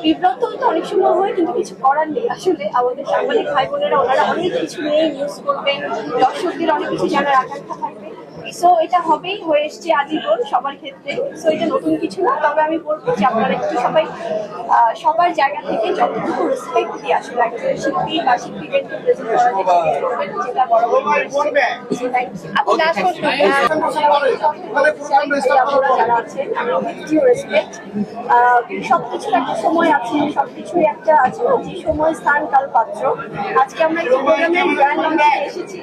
বিব্রত তো অনেক সময় হয়, কিন্তু কিছু করার নেই। আসলে আমাদের সাংবাদিক ভাই বোনেরা ওনারা অনেক কিছু নিয়ে নিউজ করবেন, দর্শকদের অনেক কিছু জানার আকাঙ্ক্ষা থাকবে। সো এটা হবেই, হয়ে এসছে আজীবন সবার ক্ষেত্রে। সো এটা নতুন কিছু না, তবে আমি বলবো যে আপনারা একটু সবাই সবার জায়গা থেকে যতটুকু রেসপেক্ট দিয়ে আসলে একজন শিল্পী বা শিল্পীদেরকে প্রেজেন্ট করা যায় যেটা বড় সেটাই। যারা আছেন রেসপেক্ট, সবকিছুর একটা সময় আছে, সবকিছুর একটা আছে যে সময়, স্থান, কাল, পাত্র। আজকে আমরা একটা প্রোগ্রামের ব্র্যান্ড লঞ্চে এসেছি।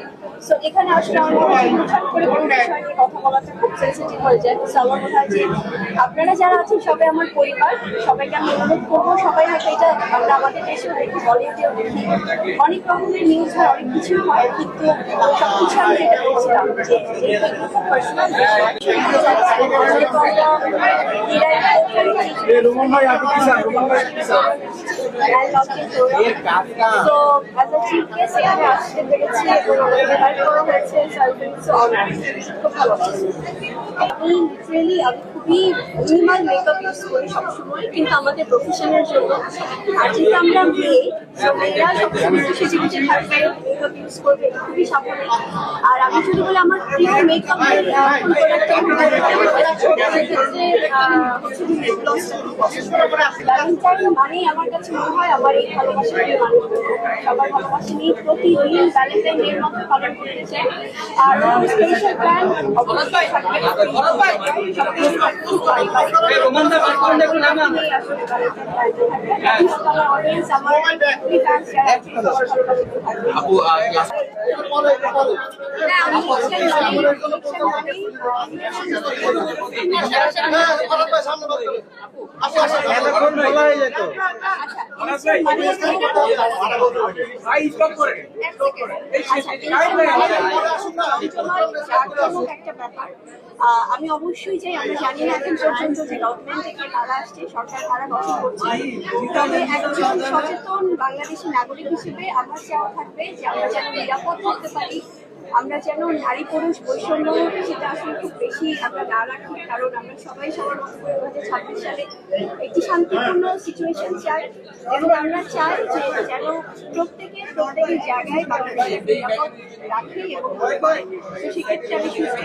সো এখানে আসলে আমরা হুটহাট করে কোনো বিষয় নিয়ে কথা বলাটা খুব সেন্সিটিভ হয়ে যায়। সো আমার মনে হয় যে আপনারা যারা আছেন সবাই আমার পরিবার, সবাইকে আমি অনুরোধ করবো, সবাই হয়তো এটা আমরা আমাদের দেশেও দেখি, বলিউডেও দেখি, অনেক রকমের নিউজ হয়, অনেক কিছু হয়, কিন্তু সবকিছু আমি এটা বলছিলাম যে খুব পার্সোনাল আমি খুবই মিনিমাল মেকআপ ইউজ করি সবসময়, কিন্তু আমাদের প্রফেশনের জন্য। আর যেহেতু আমরা মেয়েরা সবসময় সেজে গুজে থাকবে, মেকআপ ইউজ করবে, খুবই স্বাভাবিক। আর আমি যদি বলি আমার প্রিয় মেকআপ মানেই আমার কাছে মনে হয় আমার এই ভালোবাসা নিয়ে মানুষ সবার ভালোবাসা নিয়ে প্রতিদিন ভ্যালেন্টাইন ডের মতো পালন করতে চাই। আর স্পেশাল প্ল্যান অবশ্যই থাকবে। আমি অবশ্যই চাই, আমরা জানি না এখন পর্যন্ত যে গভর্নমেন্ট থেকে তারা আসছে, সরকার তারা গঠন করছে, তবে একজন সচেতন বাংলাদেশি নাগরিক হিসেবে আমার চাওয়া থাকবে যে আমরা যেন নিরাপদ থাকতে পারি, আমরা যেন নারী পুরুষ বৈষম্য সেটা আসলে খুব বেশি আমরা না রাখি। কারণ আমরা সবাই সবার মতো করে 2026 সালে একটি শান্তিপূর্ণ সিচুয়েশন চাই, এবং আমরা চাই যে যেন প্রত্যেকের জায়গায় বাংলাদেশে নিরাপদ রাখে, এবং সেক্ষেত্রে আমি সুস্থ